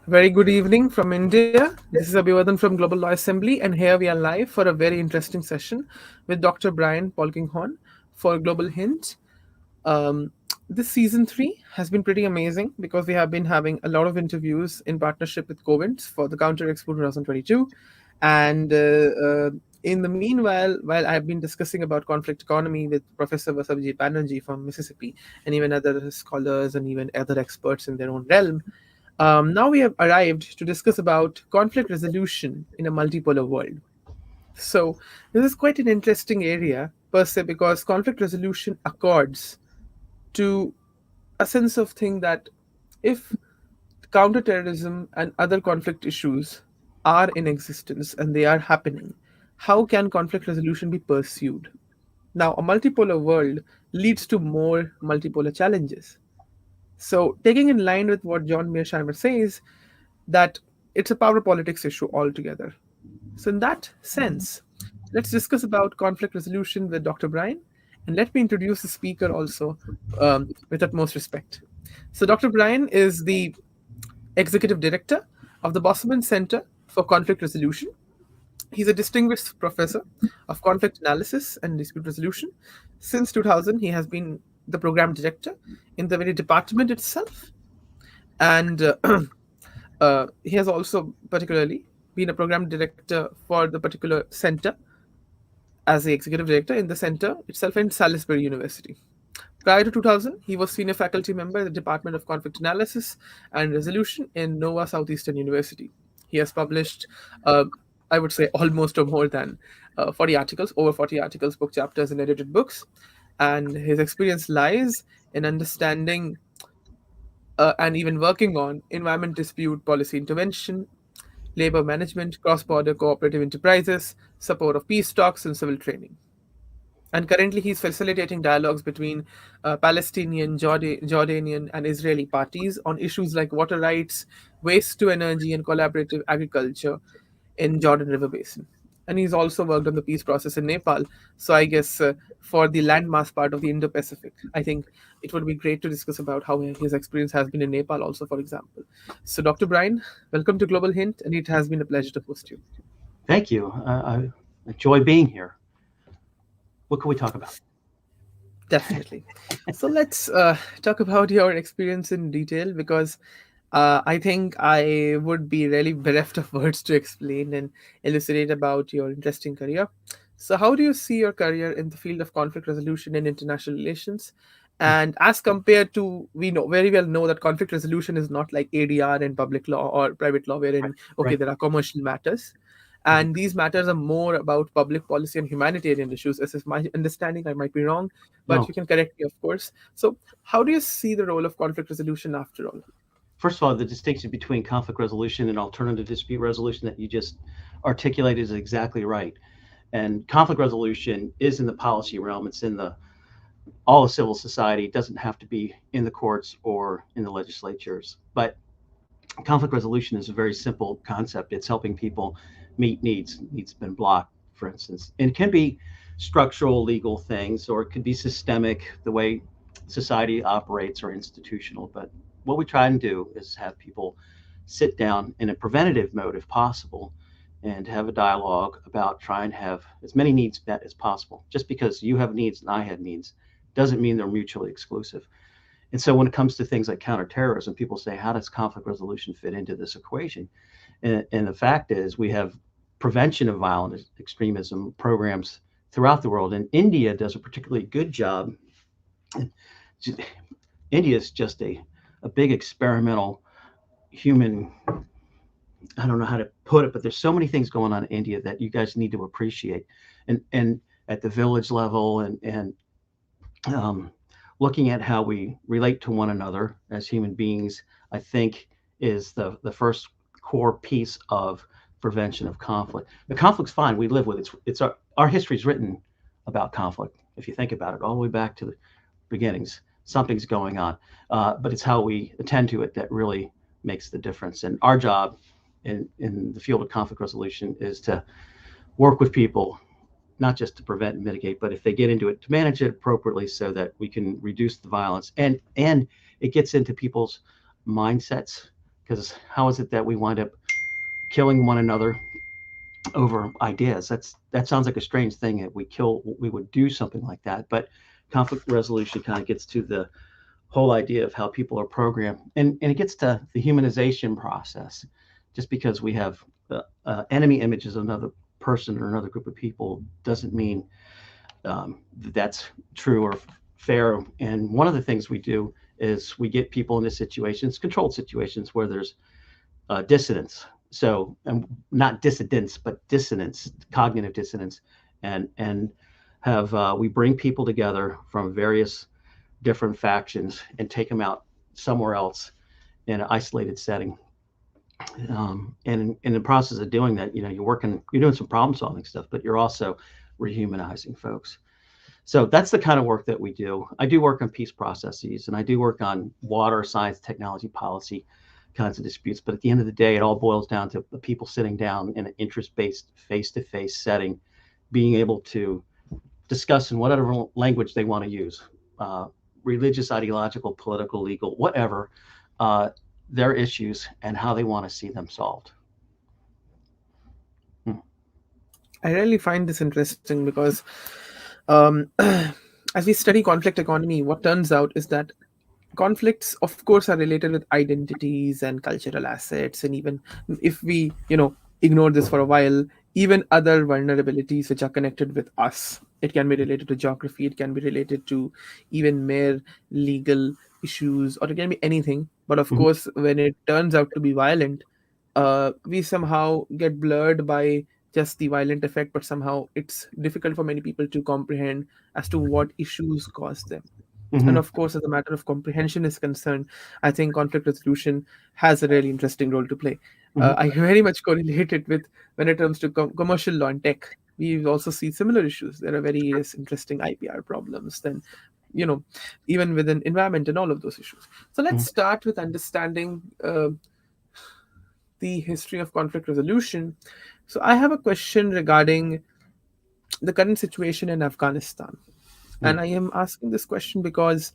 Very good evening from India. This is Abhivardhan from Global Law Assembly, and here we are live for a very interesting session with Dr. Brian Polkinghorn for Global Hint. Um, this season three has been pretty amazing because we have been having a lot of interviews in partnership with Covent for the Counter Expo 2022. And in the meanwhile, while I've been discussing about conflict economy with Professor Vasavji Banerjee from Mississippi and even other scholars and even other experts in their own realm, now we have arrived to discuss about conflict resolution in a multipolar world. So this is quite an interesting area per se because conflict resolution accords to a sense of thing that if counterterrorism and other conflict issues are in existence and they are happening, how can conflict resolution be pursued? Now, a multipolar world leads to more multipolar challenges. So, taking in line with what John Mearsheimer says, that it's a power politics issue altogether. So, in that sense, let's discuss about conflict resolution with Dr. Brian, and let me introduce the speaker also with utmost respect. So, Dr. Brian is the executive director of the Bosman Center for Conflict Resolution. He's a distinguished professor of conflict analysis and dispute resolution. Since 2000, he has been the program director in the very department itself, and he has also particularly been a program director for the particular center as the executive director in the center itself in Salisbury University. Prior to 2000, he was senior faculty member in the Department of Conflict Analysis and Resolution in Nova Southeastern University. He has published, I would say, almost or more than 40 articles, over 40 articles, book chapters, and edited books. And his experience lies in understanding and even working on environment dispute policy intervention, labor management, cross border cooperative enterprises, support of peace talks, and civil training. And currently, he's facilitating dialogues between Palestinian, Jordanian, and Israeli parties on issues like water rights, waste to energy, and collaborative agriculture in Jordan River Basin. And he's also worked on the peace process in Nepal. So I guess for the landmass part of the Indo-Pacific, I think it would be great to discuss about how his experience has been in Nepal, also, for example. So, Dr. Brian, welcome to Global Hint, and it has been a pleasure to host you. Thank you. I enjoy being here. What can we talk about? Definitely. So let's talk about your experience in detail because I think I would be really bereft of words to explain and elucidate about your interesting career. So, how do you see your career in the field of conflict resolution and international relations? And as compared to, we know very well know that conflict resolution is not like ADR and public law or private law, Right. wherein okay, Right. there are commercial matters, Mhm. and these matters are more about public policy and humanitarian issues. As is my understanding, I might be wrong, but No. you can correct me, of course. So, how do you see the role of conflict resolution after all? First of all, the distinction between conflict resolution and alternative dispute resolution that you just articulated is exactly right. And conflict resolution is in the policy realm. It's in the all of civil society. It doesn't have to be in the courts or in the legislatures. But conflict resolution is a very simple concept. It's helping people meet needs. Needs have been blocked, for instance. And it can be structural legal things, or it could be systemic, the way society operates, or institutional. But what we try and do is have people sit down in a preventative mode, if possible, and have a dialogue about trying to have as many needs met as possible. Just because you have needs and I have needs doesn't mean they're mutually exclusive. And so when it comes to things like counterterrorism, people say, how does conflict resolution fit into this equation? And the fact is, we have prevention of violent extremism programs throughout the world. And India does a particularly good job. India is just a big experimental human, I don't know how to put it, but there's so many things going on in India that you guys need to appreciate. And at the village level and um, looking at how we relate to one another as human beings, I think is the first core piece of prevention of conflict. The conflict's fine. We live with it. It's our history's written about conflict. If you think about it, all the way back to the beginnings, something's going on. But it's how we attend to it that really makes the difference. And our job in the field of conflict resolution is to work with people not just to prevent and mitigate, but if they get into it, to manage it appropriately so that we can reduce the violence and it gets into people's mindsets Because how is it that we wind up killing one another over ideas? That sounds like a strange thing that we would do something like that. But conflict resolution kind of gets to the whole idea of how people are programmed, and it gets to the humanization process. Just because we have enemy images of another person or another group of people doesn't mean that's true or fair. And one of the things we do is we get people into situations, controlled situations, where there's dissonance. So, not dissidence, but dissonance, cognitive dissonance, and have we bring people together from various different factions and take them out somewhere else in an isolated setting. And in the process of doing that, you're doing some problem solving stuff, but you're also rehumanizing folks. So that's the kind of work that we do. I do work on peace processes, and I do work on water, science, technology, policy kinds of disputes. But at the end of the day, it all boils down to the people sitting down in an interest-based, face-to-face setting, being able to discuss in whatever language they want to use, religious, ideological, political, legal, whatever, their issues and how they want to see them solved. Hmm. I really find this interesting because um, as we study conflict economy, what turns out is that conflicts, of course, are related with identities and cultural assets, and even if we, ignore this for a while, even other vulnerabilities which are connected with us. It can be related to geography, it can be related to even mere legal issues, or it can be anything. But of Mhm. course, when it turns out to be violent, we somehow get blurred by just the violent effect, but somehow it's difficult for many people to comprehend as to what issues cause them. And Mhm. of course, as a matter of comprehension is concerned, I think conflict resolution has a really interesting role to play. Mhm. I very much correlate it with when it comes to commercial law and tech. We also see similar issues. There are various interesting IPR problems. Then, you know, even within environment and all of those issues. So let's Mhm. start with understanding the history of conflict resolution. So I have a question regarding the current situation in Afghanistan. Mhm. And I am asking this question because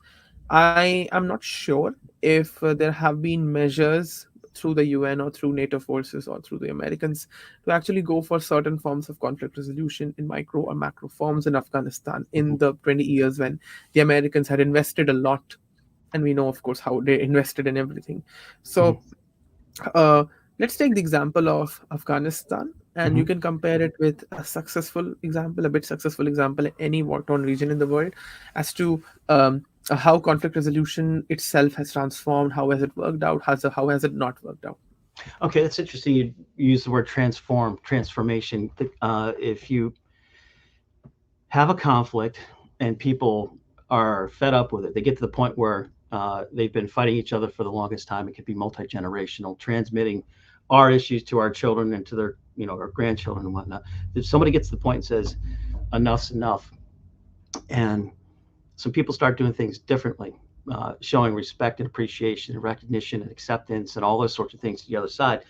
I am not sure if there have been measures through the UN or through NATO forces or through the Americans to actually go for certain forms of conflict resolution in micro or macro forms in Afghanistan in Mhm. the 20 years when the Americans had invested a lot. And we know, of course, how they invested in everything. Mhm. So uh, let's take the example of Afghanistan, and you Mhm. can compare it with a successful example, a bit successful example in any war-torn region in the world, as to how conflict resolution itself has transformed, how has it worked out, how has it not worked out. Okay, that's interesting. You use the word transformation. If you have a conflict and people are fed up with it, they get to the point where they've been fighting each other for the longest time. It could be multi-generational, transmitting our issues to our children and to their, our grandchildren and whatnot. If somebody gets to the point and says, enough's enough, and some people start doing things differently, showing respect and appreciation and recognition and acceptance and all those sorts of things to the other side.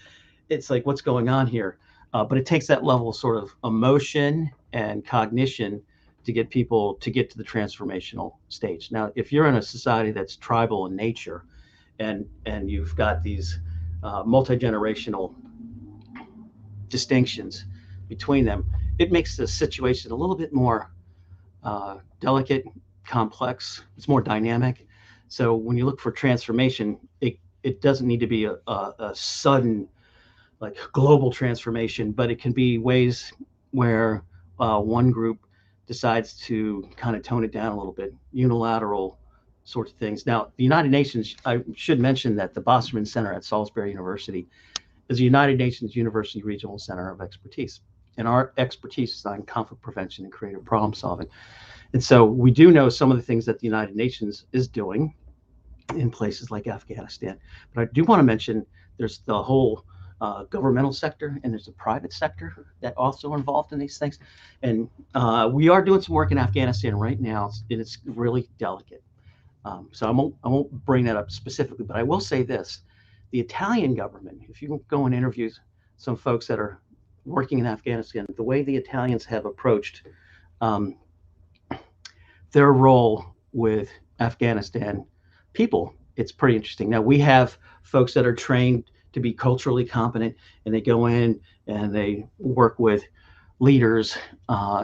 It's like, what's going on here? But it takes that level of sort of emotion and cognition to get people to get to the transformational stage. Now, if you're in a society that's tribal in nature, and you've got these multi-generational distinctions between them, it makes the situation a little bit more delicate, complex. It's more dynamic. So when you look for transformation, it doesn't need to be a sudden, like, global transformation, but it can be ways where one group decides to kind of tone it down a little bit, unilateral sorts of things. Now, the United Nations, I should mention that the Bosserman Center at Salisbury University is a United Nations University Regional Center of Expertise. And our expertise is on conflict prevention and creative problem solving. And so we do know some of the things that the United Nations is doing in places like Afghanistan. But I do want to mention there's the whole governmental sector and there's a private sector that also are involved in these things. And we are doing some work in Afghanistan right now, and it's really delicate. So I won't bring that up specifically, but I will say this: the Italian government, if you go and interview some folks that are working in Afghanistan, the way the Italians have approached um, their role with Afghanistan people it's pretty interesting. Now we have folks that are trained to be culturally competent, and they go in and they work with leaders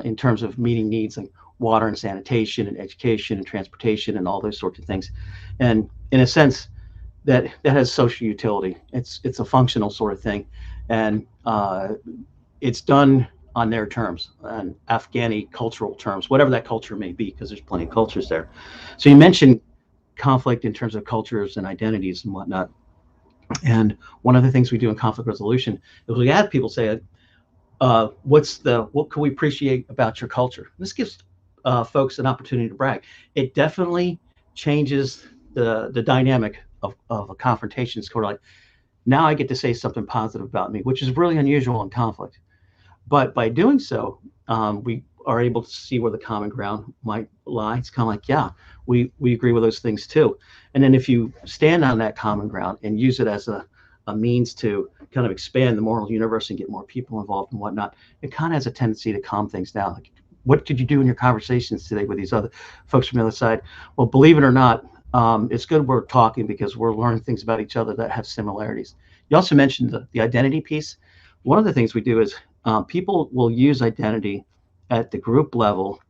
in terms of meeting needs like water and sanitation and education and transportation and all those sorts of things. And in a sense, that has social utility. It's a functional sort of thing, and it's done on their terms, on Afghani cultural terms, whatever that culture may be, because there's plenty of cultures there. So you mentioned conflict in terms of cultures and identities and whatnot. And one of the things we do in conflict resolution is we have people say, what can we appreciate about your culture? This gives folks an opportunity to brag. It definitely changes the dynamic of a confrontation. It's sort of like, now I get to say something positive about me, which is really unusual in conflict. But by doing so, we are able to see where the common ground might lie. It's kind of like, yeah, we agree with those things too. And then if you stand on that common ground and use it as a means to kind of expand the moral universe and get more people involved and whatnot, it kind of has a tendency to calm things down. Like, what did you do in your conversations today with these other folks from the other side? Well, believe it or not, it's good we're talking because we're learning things about each other that have similarities. You also mentioned the identity piece. One of the things we do is people will use identity at the group level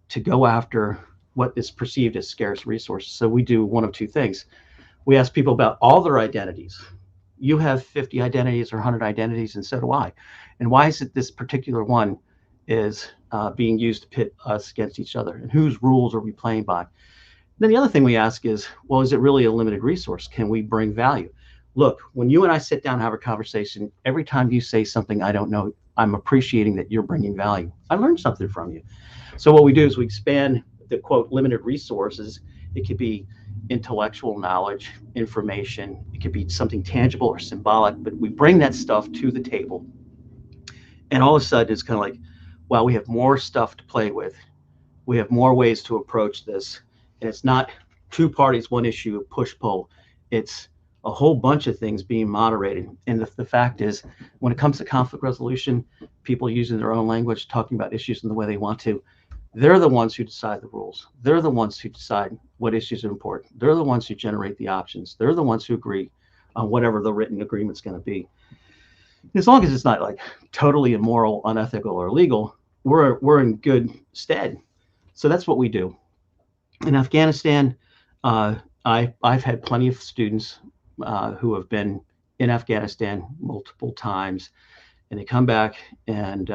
to go after what is perceived as scarce resources. So we do one of two things. We ask people about all their identities. You have 50 identities or 100 identities, and so do I. And why is it this particular one is being used to pit us against each other? And whose rules are we playing by? Then the other thing we ask is, well, is it really a limited resource? Can we bring value? Look, when you and I sit down and have a conversation, every time you say something I don't know, I'm appreciating that you're bringing value. I learned something from you. So what we do is we expand the quote limited resources. It could be intellectual knowledge, information. It could be something tangible or symbolic, but we bring that stuff to the table. And all of a sudden it's kind of like, wow, we have more stuff to play with. We have more ways to approach this. And it's not two parties, one issue, push pull. It's a whole bunch of things being moderated. And the fact is, when it comes to conflict resolution, people using their own language, talking about issues in the way they want to, they're the ones who decide the rules. They're the ones who decide what issues are important. They're the ones who generate the options. They're the ones who agree on whatever the written agreement's going to be. As long as it's not like totally immoral, unethical, or illegal, we're in good stead. So that's what we do. In Afghanistan, I've had plenty of students who have been in Afghanistan multiple times, and they come back, and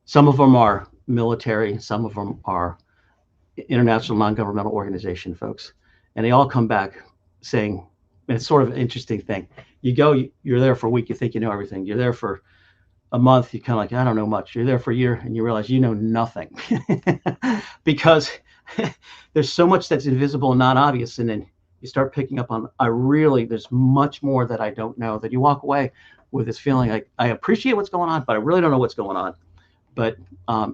some of them are military, some of them are international non-governmental organization folks, and they all come back saying, and it's sort of an interesting thing. You go, you're there for a week, you think you know everything. You're there for a month, you kind of like, I don't know much. You're there for a year, and you realize you know nothing because there's so much that's invisible and not obvious, and then you start picking up on, there's much more that I don't know, that you walk away with this feeling like, I appreciate what's going on, but I really don't know what's going on. But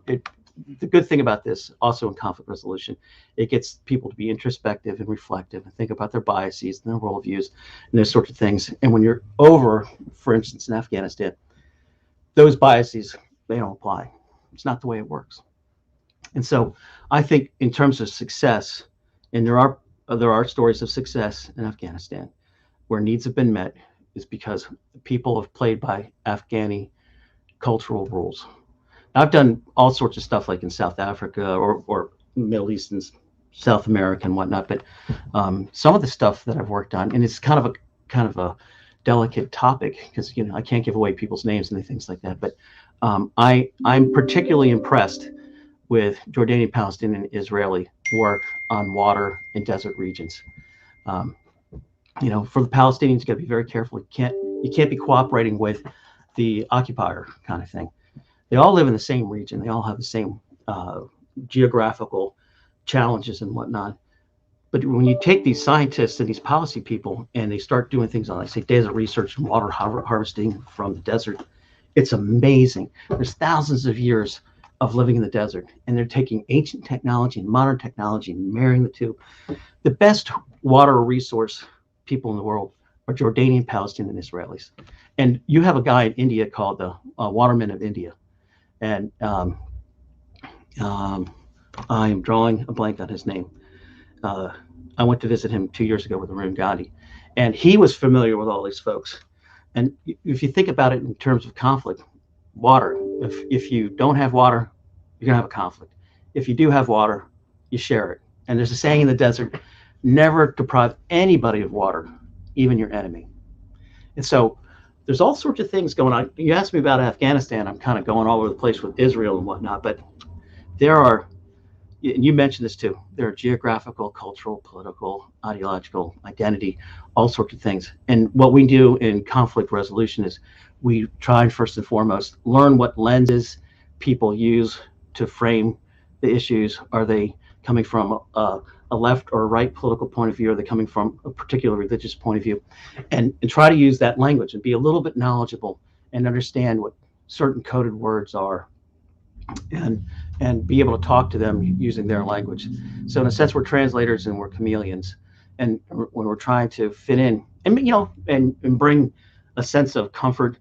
the good thing about this, also in conflict resolution, it gets people to be introspective and reflective and think about their biases and their worldviews and those sorts of things. And when you're over, for instance, in Afghanistan, those biases, they don't apply. It's not the way it works. And so I think in terms of success, and there are stories of success in Afghanistan where needs have been met, is because people have played by Afghani cultural rules. I've done all sorts of stuff like in South Africa or Middle East and South America and whatnot, but some of the stuff that I've worked on, and it's kind of a delicate topic because I can't give away people's names and things like that, but I'm particularly impressed with Jordanian, Palestinian, and Israeli work on water and desert regions. For the Palestinians, you got to be very careful. You can't be cooperating with the occupier kind of thing. They all live in the same region. They all have the same geographical challenges and whatnot. But when you take these scientists and these policy people and they start doing things on, like, say, desert research and water harvesting from the desert, it's amazing. There's thousands of years of living in the desert, and they're taking ancient technology and modern technology and marrying the two. The best water resource people in the world are Jordanian, Palestinian, and Israelis. And you have a guy in India called the Watermen of India. And I am drawing a blank on his name. I went to visit him 2 years ago with Arun Gandhi, and he was familiar with all these folks. And if you think about it in terms of conflict, water, if you don't have water, you're going to have a conflict. If you do have water, you share it. And there's a saying in the desert, never deprive anybody of water, even your enemy. And so there's all sorts of things going on. You asked me about Afghanistan. I'm kind of going all over the place with Israel and whatnot, but there are, and you mentioned this too, there are geographical, cultural, political, ideological, identity, all sorts of things. And what we do in conflict resolution is we try and first and foremost learn what lenses people use to frame the issues. Are they coming from a left or a right political point of view? Are they coming from a particular religious point of view? And try to use that language and be a little bit knowledgeable and understand what certain coded words are, and be able to talk to them using their language. So in a sense, we're translators and we're chameleons. And when we're trying to fit in and and bring a sense of comfort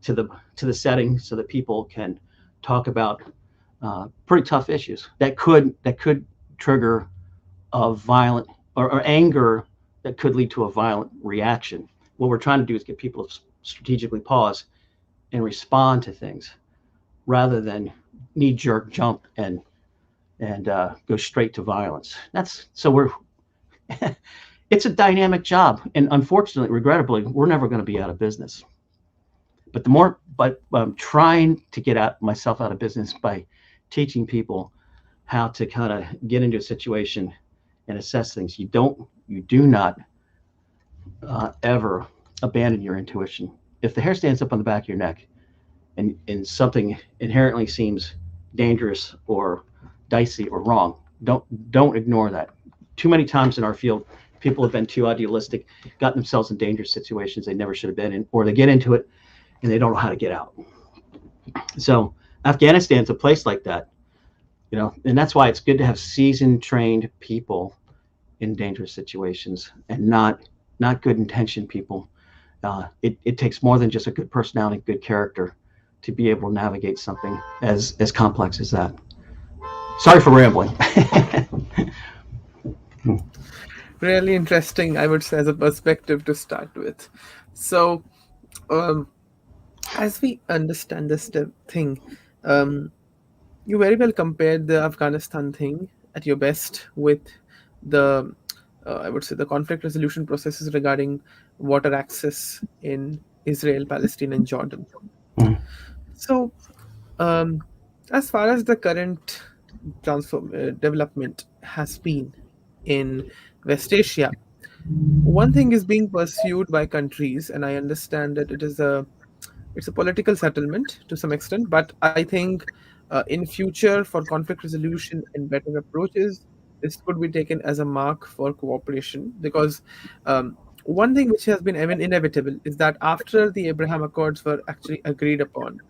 to the setting so that people can talk about pretty tough issues that could trigger a violent or anger that could lead to a violent reaction. What we're trying to do is get people to strategically pause and respond to things rather than knee-jerk jump and go straight to violence. We're it's a dynamic job, and unfortunately, regrettably, we're never going to be out of business. But I'm trying to get myself out of business by teaching people how to kind of get into a situation and assess things. You do not ever abandon your intuition. If the hair stands up on the back of your neck and something inherently seems dangerous or dicey or wrong, don't ignore that. Too many times in our field, people have been too idealistic, gotten themselves in dangerous situations they never should have been in, or they get into it and they don't know how to get out. So Afghanistan's a place like that, and that's why it's good to have seasoned, trained people in dangerous situations and not good intentioned people. It takes more than just a good personality, good character to be able to navigate something as complex as that. Sorry for rambling. Really interesting, I would say, as a perspective to start with. So, um, as we understand this thing, um, you very well compared the Afghanistan thing at your best with the, I would say, the conflict resolution processes regarding water access in Israel, Palestine, and Jordan. So, um, as far as the current development has been in West Asia, one thing is being pursued by countries, and I understand that it's a political settlement to some extent, but I think in future for conflict resolution and better approaches, this could be taken as a mark for cooperation because one thing which has been inevitable is that after the Abraham Accords were actually agreed upon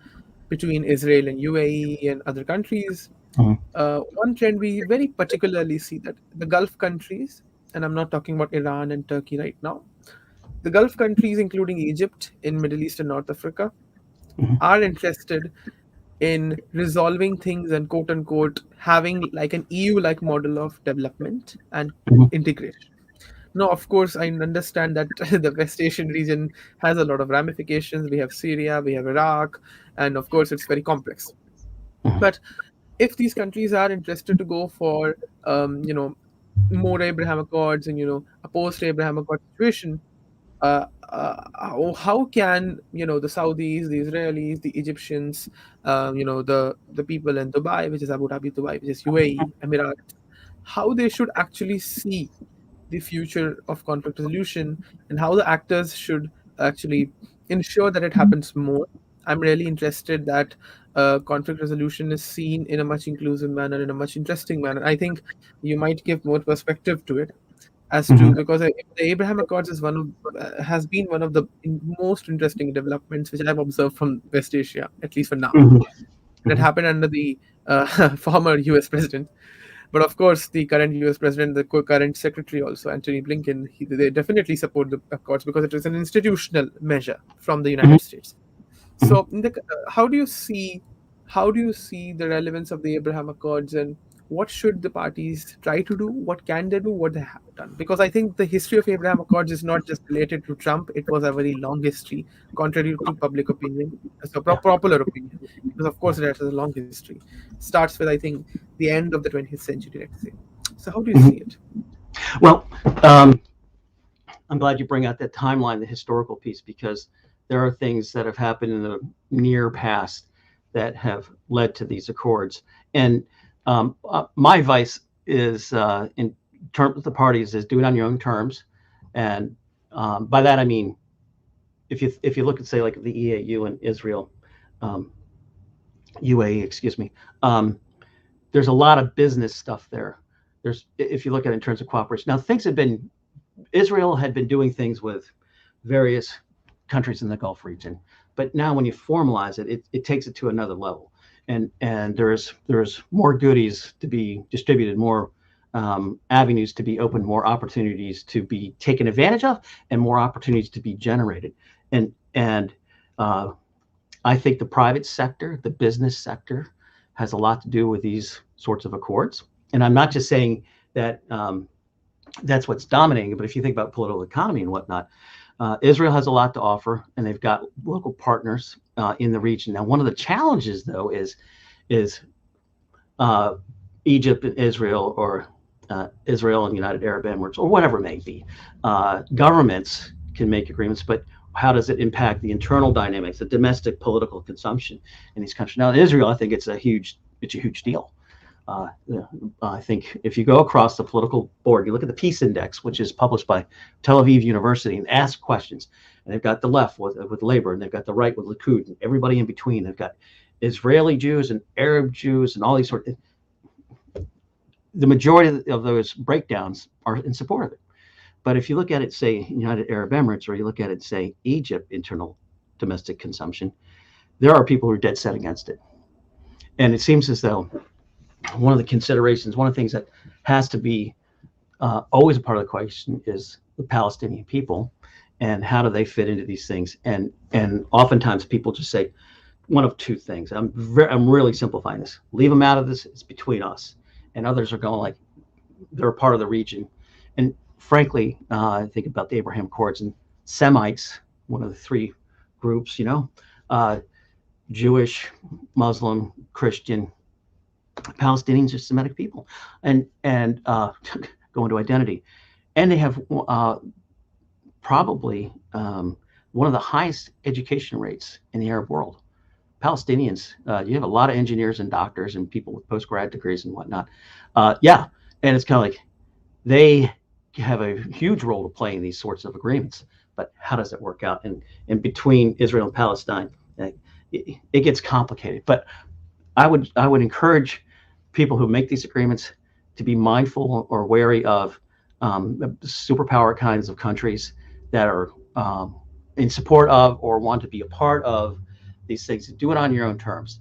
between Israel and UAE and other countries, one trend we very particularly see that the Gulf countries, and I'm not talking about Iran and Turkey right now, the Gulf countries, including Egypt in Middle East and North Africa, are interested in resolving things and quote unquote having like an EU like model of development and integration. Now, of course, I understand that the West Asian region has a lot of ramifications. We have Syria, we have Iraq, and of course, it's very complex. But if these countries are interested to go for, more Abraham Accords and a post-Abraham Accord situation, how can the Saudis, the Israelis, the Egyptians, the people in Dubai, which is Abu Dhabi, Dubai, which is UAE, Emirates, how they should actually see the future of conflict resolution and how the actors should actually ensure that it happens more. I'm really interested that conflict resolution is seen in a much inclusive manner, in a much interesting manner. I think you might give more perspective to it as to because the Abraham Accords is has been one of the most interesting developments which I've observed from West Asia, at least for now. And it happened under the former U.S. president. But of course, the current U.S. president, the current secretary also, Antony Blinken, they definitely support the accords because it is an institutional measure from the United States. So, how do you see the relevance of the Abraham Accords, and what should the parties try to do, what can they do, what they have done. Because I think the history of Abraham Accords is not just related to Trump, it was a very long history, contrary to public opinion, so Yeah. popular opinion, because of Yeah. course it has a long history. Starts with, I think, the end of the 20th century, let's say. So how do you see Mhm. it? Well, um, I'm glad you bring out that timeline, the historical piece, because there are things that have happened in the near past that have led to these accords. And my advice is, in terms of the parties, is do it on your own terms. And by that I mean, if you look at, say, like the EAU and Israel, um, UAE, excuse me, um, there's a lot of business stuff there. If you look at it in terms of cooperation, now things have been Israel had been doing things with various countries in the Gulf region, but now when you formalize it, it takes it to another level, and there's more goodies to be distributed, more avenues to be opened, more opportunities to be taken advantage of, and more opportunities to be generated. And uh, I think the private sector, the business sector, has a lot to do with these sorts of accords. And I'm not just saying that that's what's dominating. But if you think about political economy and whatnot, Israel has a lot to offer, and they've got local partners in the region. Now, one of the challenges, though, is uh, Egypt and Israel, or Israel and United Arab Emirates, or whatever it may be. Governments can make agreements, but how does it impact the internal dynamics, the domestic political consumption in these countries? Now, in Israel, I think it's a huge deal. Yeah, I think if you go across the political board, you look at the Peace Index, which is published by Tel Aviv University, and ask questions. And they've got the left with Labor, and they've got the right with Likud, and everybody in between. They've got Israeli Jews and Arab Jews and all these sort of. The majority of those breakdowns are in support of it. But if you look at it, say, United Arab Emirates, or you look at it, say, Egypt, internal domestic consumption, there are people who are dead set against it. And it seems as though one of the considerations, one of the things that has to be always a part of the question is the Palestinian people, and how do they fit into these things? And oftentimes people just say one of two things. I'm really simplifying this. Leave them out of this. It's between us. And others are going like they're a part of the region. And frankly, I think about the Abraham Accords and Semites, one of the three groups, uh, Jewish, Muslim, Christian. Palestinians are Semitic people, and go into identity, and they have probably one of the highest education rates in the Arab world. Palestinians, you have a lot of engineers and doctors and people with post-grad degrees and whatnot. Yeah, and it's kind of like they have a huge role to play in these sorts of agreements. But how does it work out? And between Israel and Palestine, it gets complicated. But I would encourage people who make these agreements to be mindful or wary of superpower kinds of countries that are in support of or want to be a part of these things. Do it on your own terms.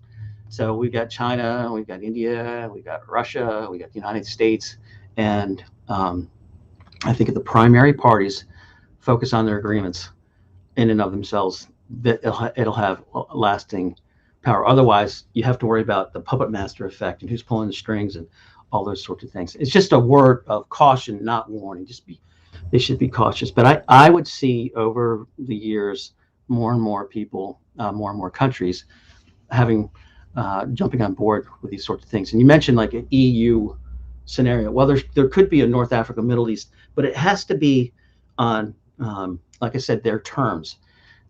So we've got China, we've got India, we've got Russia, we've got the United States, and I think if the primary parties focus on their agreements in and of themselves, that it'll have lasting power. Otherwise, you have to worry about the puppet master effect and who's pulling the strings and all those sorts of things. It's just a word of caution, not warning. They should be cautious. But I would see over the years more and more people, more and more countries having jumping on board with these sorts of things. And you mentioned like an EU scenario. Well, there could be a North Africa, Middle East, but it has to be on, like I said, their terms.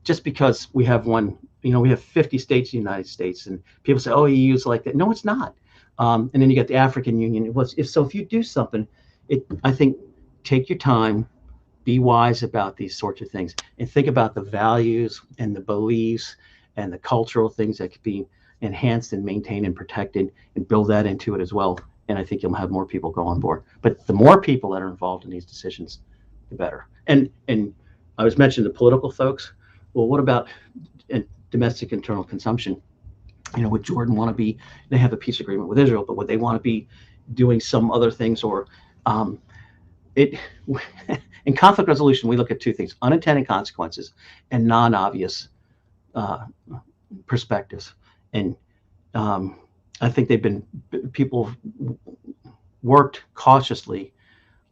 Just because we have one, we have 50 states in the United States, and people say, oh, EU is like that. No, it's not. And then you got the African Union. If you do something, I think take your time, be wise about these sorts of things, and think about the values and the beliefs and the cultural things that could be enhanced and maintained and protected, and build that into it as well. And I think you'll have more people go on board. But the more people that are involved in these decisions, the better. And I was mentioning the political folks. Well, what about domestic internal consumption? Would Jordan want to be? They have a peace agreement with Israel, but would they want to be doing some other things? Or it in conflict resolution, we look at two things: unintended consequences and non-obvious perspectives. And I think people worked cautiously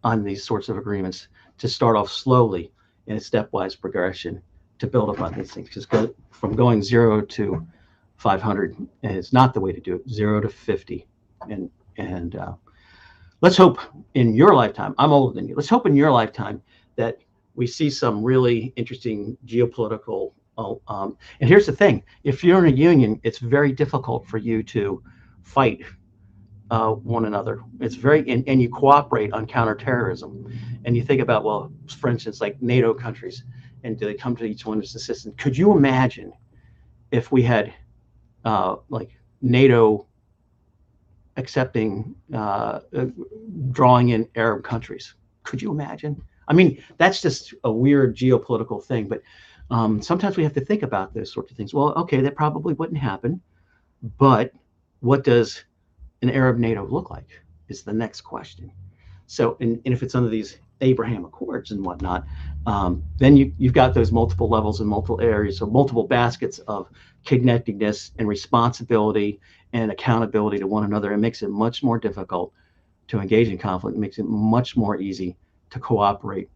on these sorts of agreements to start off slowly in a stepwise progression to build up on these things. Because from going 0 to 500 is not the way to do it. 0 to 50, and let's hope in your lifetime. I'm older than you. Let's hope in your lifetime that we see some really interesting geopolitical. And here's the thing: if you're in a union, it's very difficult for you to fight one another. It's and you cooperate on counterterrorism. And you think about, well, for instance, like NATO countries, and do they come to each one as assistance? Could you imagine if we had like NATO accepting, drawing in Arab countries? Could you imagine? I mean, that's just a weird geopolitical thing, but sometimes we have to think about those sorts of things. Well, okay, that probably wouldn't happen, but what does an Arab NATO look like is the next question. So, and if it's under these Abraham Accords and whatnot, then you've got those multiple levels and multiple areas, so multiple baskets of connectedness and responsibility and accountability to one another. It makes it much more difficult to engage in conflict. It makes it much more easy to cooperate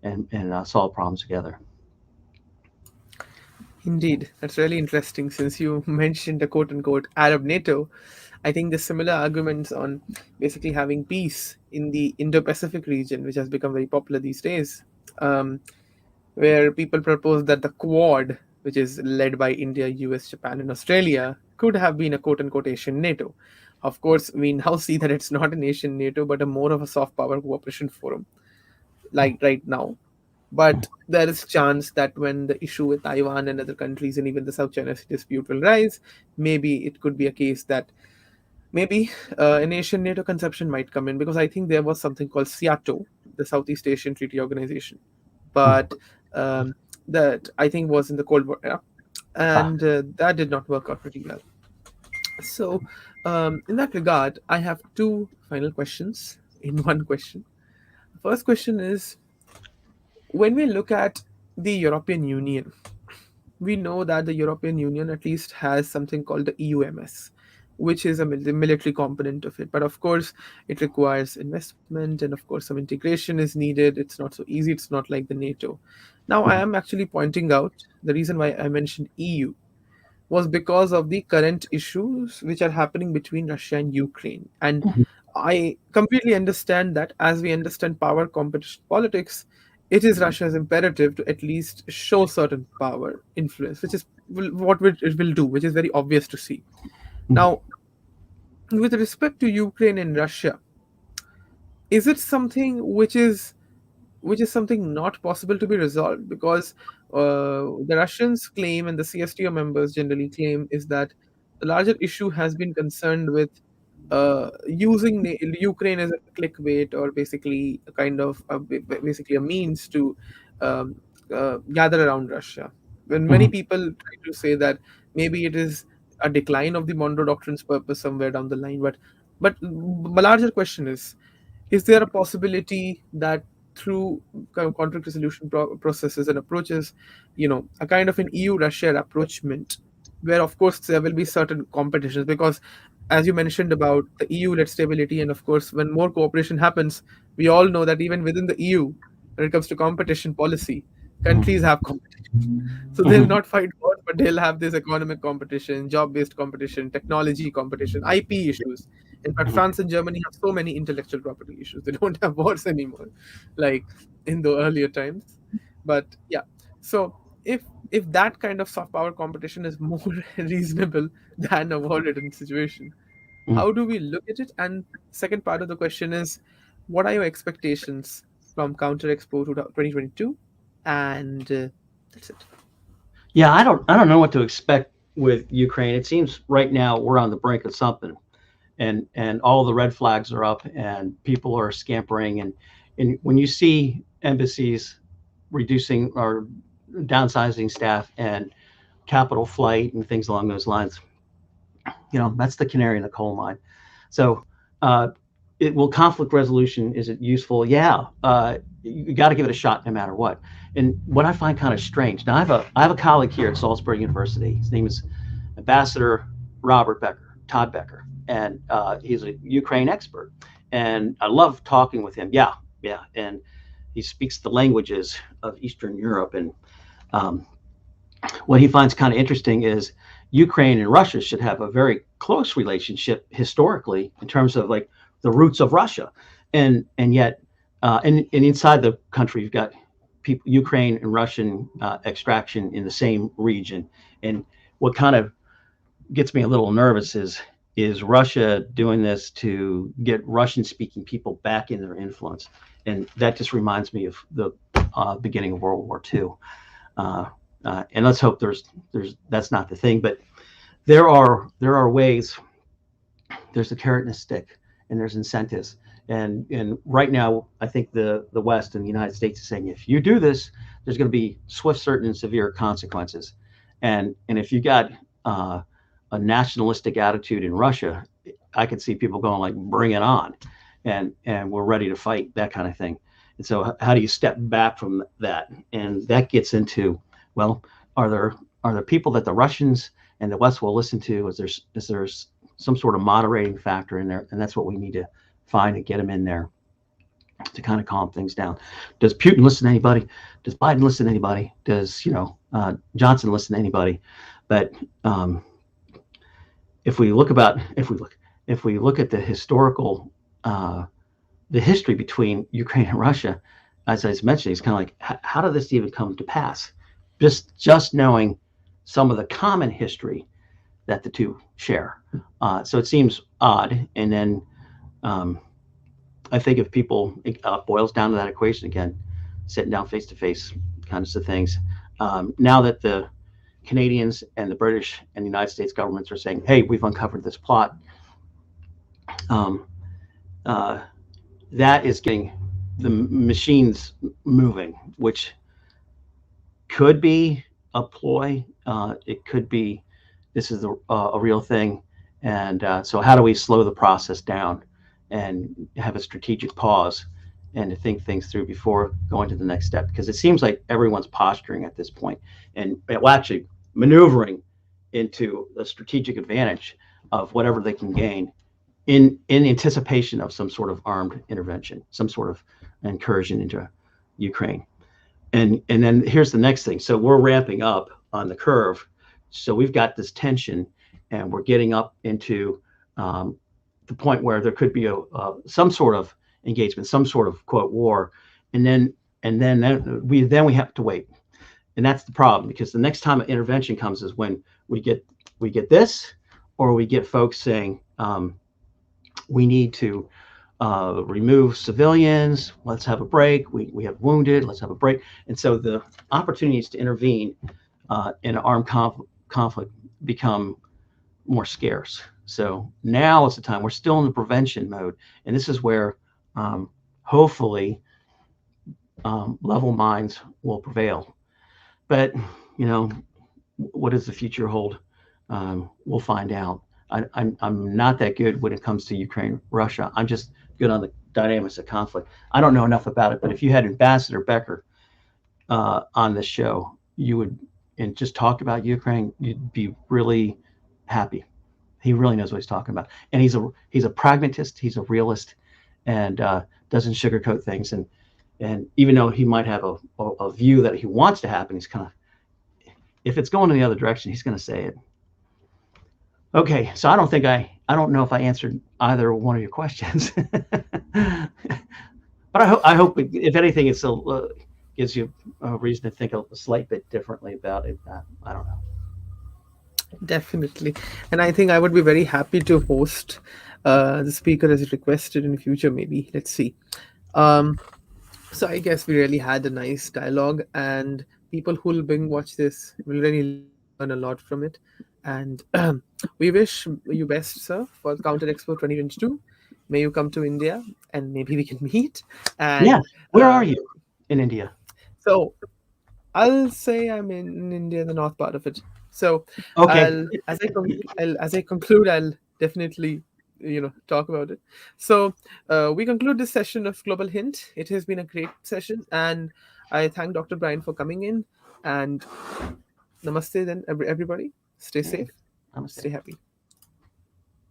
and solve problems together. Indeed, that's really interesting since you mentioned the quote unquote Arab NATO. I think the similar arguments on basically having peace in the Indo Pacific region, which has become very popular these days, where people propose that the Quad, which is led by India, US, Japan, and Australia, could have been a quote unquote Asian NATO. Of course, we now see that it's not an Asian NATO, but a more of a soft power cooperation forum, like right now. But there is chance that when the issue with Taiwan and other countries and even the South China Sea dispute will rise, maybe it could be a case that maybe an Asian NATO conception might come in, because I think there was something called SEATO, the Southeast Asian Treaty Organization, but that I think was in the Cold War era, Ah, and that did not work out pretty well. So, in that regard, I have two final questions in one question. First question is, when we look at the European Union, we know that the European Union at least has something called the EUMS, which is a military component of it. But of course, it requires investment, and of course, some integration is needed. It's not so easy. It's not like the NATO. Now, I am actually pointing out the reason why I mentioned EU was because of the current issues which are happening between Russia and Ukraine. And I completely understand that as we understand power competition politics, it is Russia's imperative to at least show certain power influence, which is what it will do, which is very obvious to see. Now, with respect to Ukraine and Russia, is it something which is something not possible to be resolved? Because the Russians claim, and the CSTO members generally claim, is that the larger issue has been concerned with using Ukraine as a clickbait, or basically a kind of basically a means to um, gather around Russia. When many people try to say that maybe it is a decline of the Monroe Doctrine's purpose somewhere down the line, but the larger question is there a possibility that through kind of conflict resolution processes and approaches, a kind of an EU-Russia approachment, where of course there will be certain competitions, because as you mentioned about the EU-led stability, and of course when more cooperation happens, we all know that even within the EU, when it comes to competition policy, countries have competition. So they'll not fight wars, but they'll have this economic competition, job-based competition, technology competition, IP issues. In fact, France and Germany have so many intellectual property issues. They don't have wars anymore, like in the earlier times. But yeah, so if that kind of soft power competition is more reasonable than a war-ridden situation, how do we look at it? And second part of the question is, what are your expectations from Counter Expo 2022? And that's it. yeah, I don't know what to expect with Ukraine. It seems right now we're on the brink of something, and all the red flags are up, and people are scampering, and when you see embassies reducing or downsizing staff and capital flight and things along those lines, that's the canary in the coal mine. So, conflict resolution, is it useful? Yeah, you got to give it a shot no matter what. And what I find kind of strange, now I have a colleague here at Salisbury University. His name is Ambassador Robert Becker, Todd Becker. and he's a Ukraine expert, and I love talking with him. Yeah, yeah, and he speaks the languages of Eastern Europe, and um, what he finds kind of interesting is Ukraine and Russia should have a very close relationship historically in terms of like the roots of Russia, and yet and inside the country you've got people Ukraine and Russian extraction in the same region, and what kind of gets me a little nervous is Russia doing this to get Russian speaking people back in their influence, and that just reminds me of the beginning of World War II. Uh, and let's hope there's that's not the thing, but there are ways. There's a carrot and a stick, and there's incentives. And right now, I think the West and the United States is saying if you do this, there's going to be swift, certain, and severe consequences. And if you got a nationalistic attitude in Russia, I could see people going like, "Bring it on," and we're ready to fight, that kind of thing. And so, how do you step back from that? And that gets into, well, are there people that the Russians and the West will listen to? Is there some sort of moderating factor in there? And that's what we need to find and get them in there to kind of calm things down. Does Putin listen to anybody? Does Biden listen to anybody? Does Johnson listen to anybody? But if we look at the historical the history between Ukraine and Russia, as I was mentioning, it's kind of like how did this even come to pass? Just knowing some of the common history that the two share. So it seems odd. And then I think if people, it boils down to that equation again, sitting down face to face kinds of things. Now that the Canadians and the British and the United States governments are saying, hey, we've uncovered this plot, um, uh, that is getting the machines moving, which could be a ploy. It could be this is a real thing. And so, how do we slow the process down and have a strategic pause and to think things through before going to the next step? Because it seems like everyone's posturing at this point and well, actually maneuvering into a strategic advantage of whatever they can gain in anticipation of some sort of armed intervention, some sort of incursion into Ukraine. And then here's the next thing. So we're ramping up on the curve. So we've got this tension, and we're getting up into the point where there could be some sort of engagement, some sort of quote war, and then we have to wait, and that's the problem because the next time an intervention comes is when we get this, or we get folks saying we need to remove civilians. Let's have a break. We have wounded. Let's have a break. And so the opportunities to intervene in an armed conflict become more scarce. So now is the time. We're still in the prevention mode, and this is where hopefully level minds will prevail. But what does the future hold? We'll find out. I'm not that good when it comes to Ukraine, Russia. I'm just good on the dynamics of conflict. I don't know enough about it, but if you had Ambassador Becker on this show, you would, and just talk about Ukraine, you'd be really happy. He really knows what he's talking about, and he's a pragmatist. He's a realist, and doesn't sugarcoat things. And even though he might have a view that he wants to happen, he's kind of, if it's going in the other direction, he's going to say it. Okay, so I don't know if I answered either one of your questions, but I hope if anything, it still gives you a reason to think a slight bit differently about it. I don't know. Definitely. And I think I would be very happy to host the speaker as requested in the future, maybe. Let's see. Um, so I guess we really had a nice dialogue, and people who will bring watch this will really learn a lot from it. And we wish you best, sir, for Counter Expo 2022. May you come to India, and maybe we can meet. Yeah, And where are you in India? so I'll say I'm in India, the north part of it. So Okay. as I conclude, I'll definitely talk about it. So we conclude this session of Global Hint. It has been a great session, and I thank Dr. Brian for coming in. And namaste, then everybody. Stay Hey, safe, namaste. stay happy.